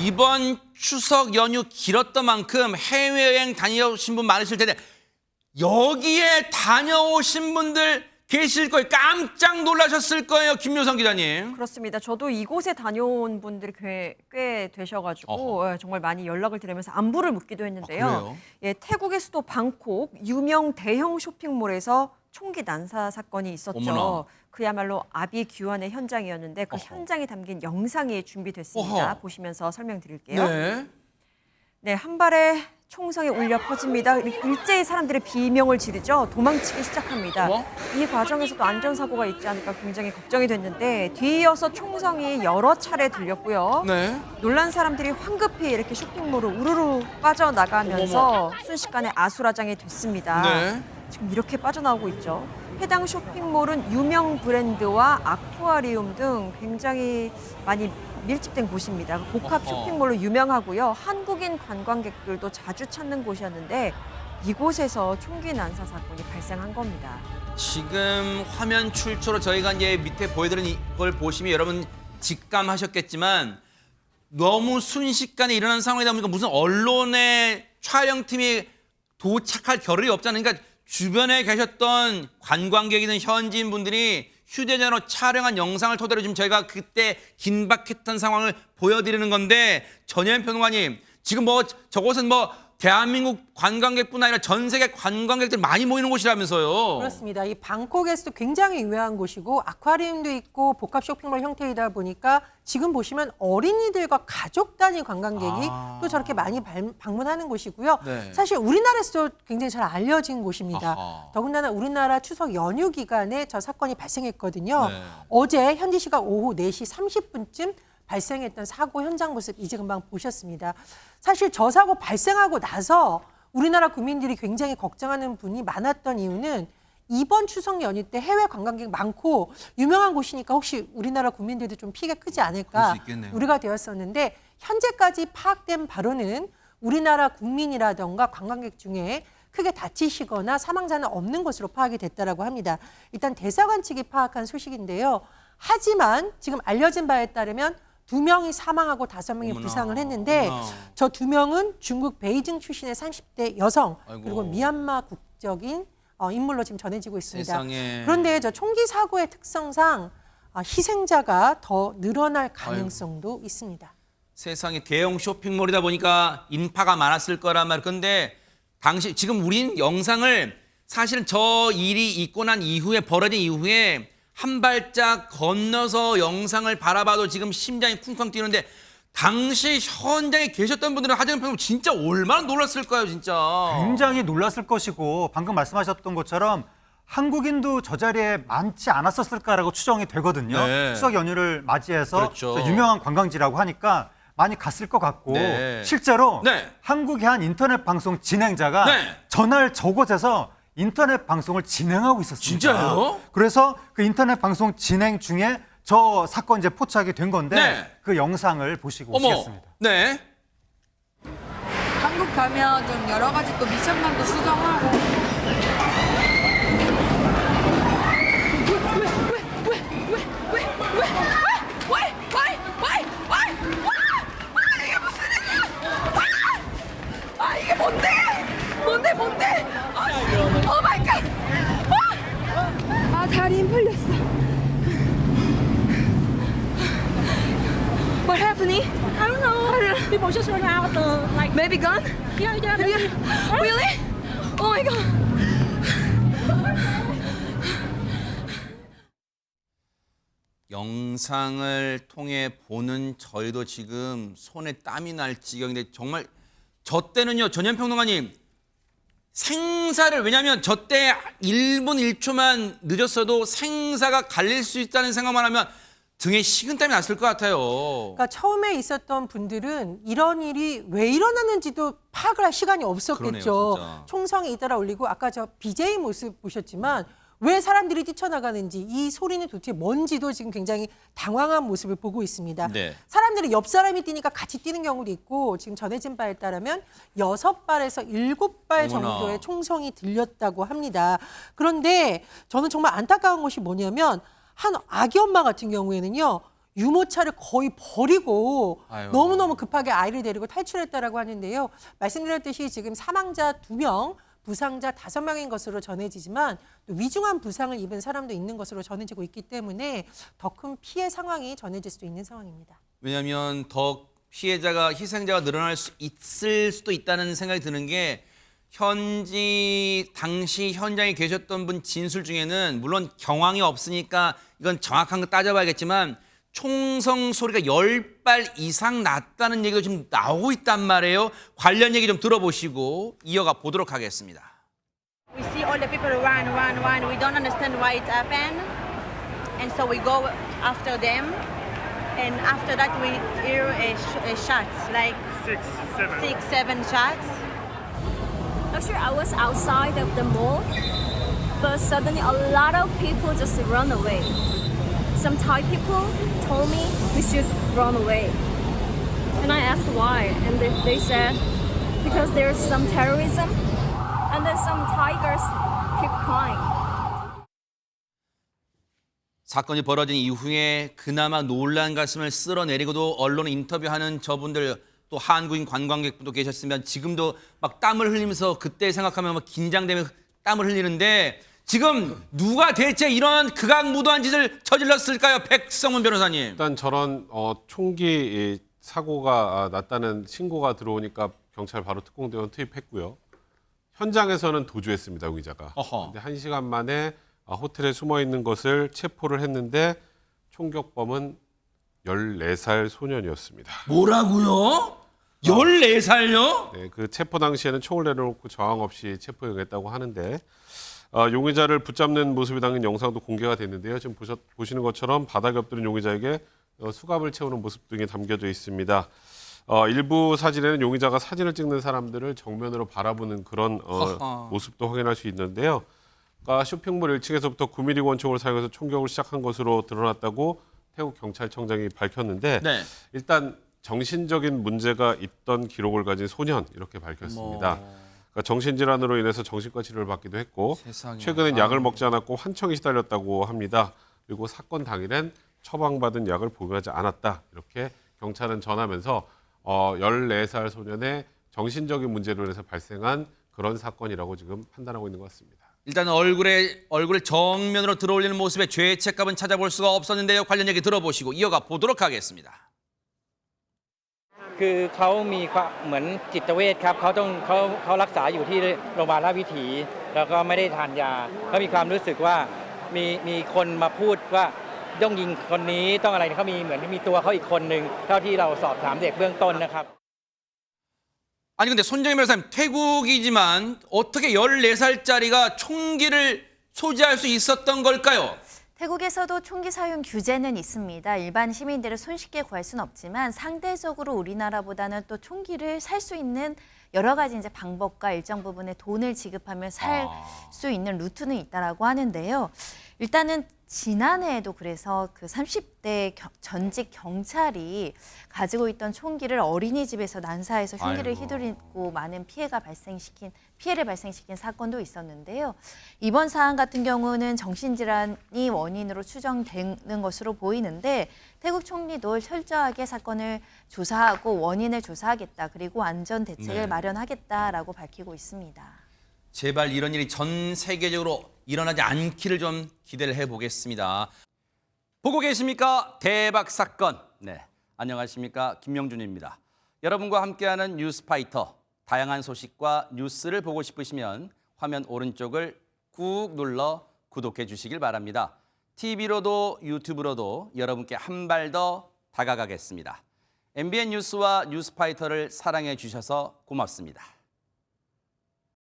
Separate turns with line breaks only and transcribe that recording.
이번 추석 연휴 길었던 만큼 해외여행 다녀오신 분 많으실 텐데 여기에 다녀오신 분들 계실 거예요. 깜짝 놀라셨을 거예요. 김묘성 기자님.
그렇습니다. 저도 이곳에 다녀온 분들이 꽤 되셔가지고 정말 많이 연락을 드리면서 안부를 묻기도 했는데요.
그래요?
예, 태국의 수도 방콕 유명 대형 쇼핑몰에서 총기 난사 사건이 있었죠.
어머나.
그야말로 아비규환의 현장이었는데 그 현장에 담긴 영상이 준비됐습니다.
어허.
보시면서 설명드릴게요.
네.
네, 한 발에 총성이 울려 퍼집니다. 일제히 사람들의 비명을 지르죠. 도망치기 시작합니다.
뭐?
이 과정에서도 안전사고가 있지 않을까 굉장히 걱정이 됐는데 뒤이어서 총성이 여러 차례 들렸고요.
네.
놀란 사람들이 황급히 이렇게 쇼핑몰을 우르르 빠져나가면서 순식간에 아수라장이 됐습니다.
네.
지금 이렇게 빠져나오고 있죠. 해당 쇼핑몰은 유명 브랜드와 아쿠아리움 등 굉장히 많이 밀집된 곳입니다. 복합
어허.
쇼핑몰로 유명하고요. 한국인 관광객들도 자주 찾는 곳이었는데 이곳에서 총기 난사 사건이 발생한 겁니다.
지금 화면 출처로 저희가 이제 밑에 보여드린 이걸 보시면 여러분 직감하셨겠지만 너무 순식간에 일어난 상황이다 보니까 무슨 언론의 촬영팀이 도착할 겨를이 없잖아요. 그러니까 주변에 계셨던 관광객이든 현지인 분들이 휴대전화로 촬영한 영상을 토대로 지금 저희가 그때 긴박했던 상황을 보여드리는 건데 전현 평론가님 지금 뭐 저곳은 뭐 대한민국 관광객뿐 아니라 전 세계 관광객들 많이 모이는 곳이라면서요.
그렇습니다. 이 방콕에서도 굉장히 유명한 곳이고 아쿠아리움도 있고 복합 쇼핑몰 형태이다 보니까 지금 보시면 어린이들과 가족 단위 관광객이 또 저렇게 많이 방문하는 곳이고요.
네.
사실 우리나라에서도 굉장히 잘 알려진 곳입니다.
아하.
더군다나 우리나라 추석 연휴 기간에 저 사건이 발생했거든요.
네.
어제 현지 시각 오후 4시 30분쯤 발생했던 사고 현장 모습 이제 금방 보셨습니다. 사실 저 사고 발생하고 나서 우리나라 국민들이 굉장히 걱정하는 분이 많았던 이유는 이번 추석 연휴 때 해외 관광객 많고 유명한 곳이니까 혹시 우리나라 국민들도 좀 피해가 크지
그럴
않을까
수 있겠네요.
우려가 되었었는데 현재까지 파악된 바로는 우리나라 국민이라던가 관광객 중에 크게 다치시거나 사망자는 없는 것으로 파악이 됐다라고 합니다. 일단 대사관 측이 파악한 소식인데요. 하지만 지금 알려진 바에 따르면 2명이 사망하고 5명이
어머나,
부상을 했는데
어머나.
저 2명은 중국 베이징 출신의 30대 여성
아이고.
그리고 미얀마 국적인 인물로 지금 전해지고 있습니다.
세상에.
그런데 저 총기 사고의 특성상 희생자가 더 늘어날 가능성도 있습니다.
세상에 대형 쇼핑몰이다 보니까 인파가 많았을 거란 말. 근데 당시 지금 우린 영상을 사실은 저 일이 있고 난 이후에 벌어진 이후에 한 발짝 건너서 영상을 바라봐도 지금 심장이 쿵쾅 뛰는데 당시 현장에 계셨던 분들은 하정현 평론 진짜 얼마나 놀랐을까요, 진짜.
굉장히 놀랐을 것이고 방금 말씀하셨던 것처럼 한국인도 저 자리에 많지 않았었을까라고 추정이 되거든요.
네.
추석 연휴를 맞이해서
그렇죠.
저 유명한 관광지라고 하니까 많이 갔을 것 같고
네.
실제로
네.
한국의 한 인터넷 방송 진행자가
네.
전날 저곳에서 인터넷 방송을 진행하고 있었습니다.
진짜요?
그래서 그 인터넷 방송 진행 중에 저 사건 이제 포착이 된 건데
네.
그 영상을 보시고
어머.
오시겠습니다.
네.
한국 가면 좀 여러 가지 또 미션만도 수정하고 이게 뭔데? 뭔데? 오 마이 갓! 다리 힘 풀렸어. What happening? I don't know.
People just run out like
Maybe gone?
yeah.
Really? Oh my god.
영상을 통해 보는 저희도 지금 손에 땀이 날 지경인데 정말 저 때는요, 전현 평론가님 생사를 왜냐하면 저 때 1분 1초만 늦었어도 생사가 갈릴 수 있다는 생각만 하면 등에 식은땀이 났을 것 같아요.
그러니까 처음에 있었던 분들은 이런 일이 왜 일어났는지도 파악을 할 시간이 없었겠죠.
그러네요, 진짜.
총성이 잇따라 울리고 아까 저 BJ 모습 보셨지만 왜 사람들이 뛰쳐나가는지 이 소리는 도대체 뭔지도 지금 굉장히 당황한 모습을 보고 있습니다.
네.
사람들이 옆 사람이 뛰니까 같이 뛰는 경우도 있고 지금 전해진 바에 따르면 6발에서 7발
어머나.
정도의 총성이 들렸다고 합니다. 그런데 저는 정말 안타까운 것이 뭐냐면 한 아기 엄마 같은 경우에는요. 유모차를 거의 버리고
아유.
너무너무 급하게 아이를 데리고 탈출했다라고 하는데요. 말씀드렸듯이 지금 사망자 2명, 부상자 5명인 것으로 전해지지만 또 위중한 부상을 입은 사람도 있는 것으로 전해지고 있기 때문에 더 큰 피해 상황이 전해질 수 있는 상황입니다.
왜냐하면 더 피해자가 희생자가 늘어날 수 있을 수도 있다는 생각이 드는 게 당시 현장에 계셨던 분 진술 중에는 물론 경황이 없으니까 이건 정확한 거 따져봐야겠지만 총성 소리가 10발 이상 났다는 얘기가 지금 나오고 있단 말이에요. 관련 얘기 좀 들어보시고 이어가 보도록 하겠습니다.
We see all the people run. We don't understand why it happened. And so we go after them. And after that we hear a shots, like 6-7 shots.
Actually, I was outside of the mall, but suddenly a lot of people just run away. Some Thai people told me we should run away. And I asked why, and they said because there's some terrorism, and then some tigers keep crying.
사건이 벌어진 이후에 그나마 놀란 가슴을 쓸어내리고도 언론에 인터뷰하는 저분들 또 한국인 관광객분도 계셨으면 지금도 막 땀을 흘리면서 그때 생각하면 막 긴장되면 땀을 흘리는데 지금 누가 대체 이런 극악무도한 짓을 저질렀을까요? 백성문 변호사님.
일단 저런 총기 사고가 났다는 신고가 들어오니까 경찰 바로 특공대원 투입했고요. 현장에서는 도주했습니다, 용의자가.
어허.
근데 1시간 만에 호텔에 숨어 있는 것을 체포를 했는데 총격범은 14살 소년이었습니다.
뭐라고요? 14살요?
네, 그 체포 당시에는 총을 내려놓고 저항 없이 체포했다고 하는데 용의자를 붙잡는 모습이 담긴 영상도 공개가 됐는데요. 지금 보시는 것처럼 바닥에 엎드린 용의자에게 수갑을 채우는 모습 등이 담겨져 있습니다. 일부 사진에는 용의자가 사진을 찍는 사람들을 정면으로 바라보는 그런 모습도 확인할 수 있는데요. 그러니까 쇼핑몰 1층에서부터 9mm 권총을 사용해서 총격을 시작한 것으로 드러났다고 태국 경찰청장이 밝혔는데
네.
일단 정신적인 문제가 있던 기록을 가진 소년 이렇게 밝혔습니다. 그러니까 정신질환으로 인해서 정신과 치료를 받기도 했고
세상에.
최근엔 약을 먹지 않았고 환청에 시달렸다고 합니다. 그리고 사건 당일엔 처방받은 약을 복용하지 않았다. 이렇게 경찰은 전하면서 14살 소년의 정신적인 문제로 인해서 발생한 그런 사건이라고 지금 판단하고 있는 것 같습니다.
일단 얼굴을 정면으로 들어올리는 모습의 죄책감은 찾아볼 수가 없었는데요. 관련 얘기 들어보시고 이어가 보도록 하겠습니다.
คือเขามีความเหมือนจิตเวชครับเขารักษาอยู่ที่โรงพยาบาลราชวิถีแล้วก็ไม่ได้ทานยาเขามีความรู้สึกว่ามีคนมาพูดว่าต้องยิงคนนี้ต้องอะไรเขามีเหมือนมีตัวเขาอีกคนนึงเท่าที่เราสอบถามเด็กเบื้องต้นนะครับ
아니 근데 손정희 변호사님 태국이지만 어떻게 14살짜리가 총기를 소지할 수 있었던 걸까요?
태국에서도 총기 사용 규제는 있습니다. 일반 시민들을 손쉽게 구할 수는 없지만 상대적으로 우리나라보다는 또 총기를 살 수 있는 여러 가지 이제 방법과 일정 부분의 돈을 지급하면 살 수 있는 루트는 있다라고 하는데요. 일단은 지난해에도 그래서 그 30대 전직 경찰이 가지고 있던 총기를 어린이집에서 난사해서 흉기를 휘두르고 많은 피해를 발생시킨 사건도 있었는데요. 이번 사안 같은 경우는 정신질환이 원인으로 추정되는 것으로 보이는데 태국 총리도 철저하게 사건을 조사하고 원인을 조사하겠다. 그리고 안전 대책을 마련하겠다라고 밝히고 있습니다.
제발 이런 일이 전 세계적으로 일어나지 않기를 좀 기대를 해보겠습니다. 보고 계십니까? 대박 사건. 네, 안녕하십니까? 김명준입니다. 여러분과 함께하는 뉴스파이터. 다양한 소식과 뉴스를 보고 싶으시면 화면 오른쪽을 꾹 눌러 구독해 주시길 바랍니다. TV로도 유튜브로도 여러분께 한 발 더 다가가겠습니다. MBN 뉴스와 뉴스파이터를 사랑해 주셔서 고맙습니다.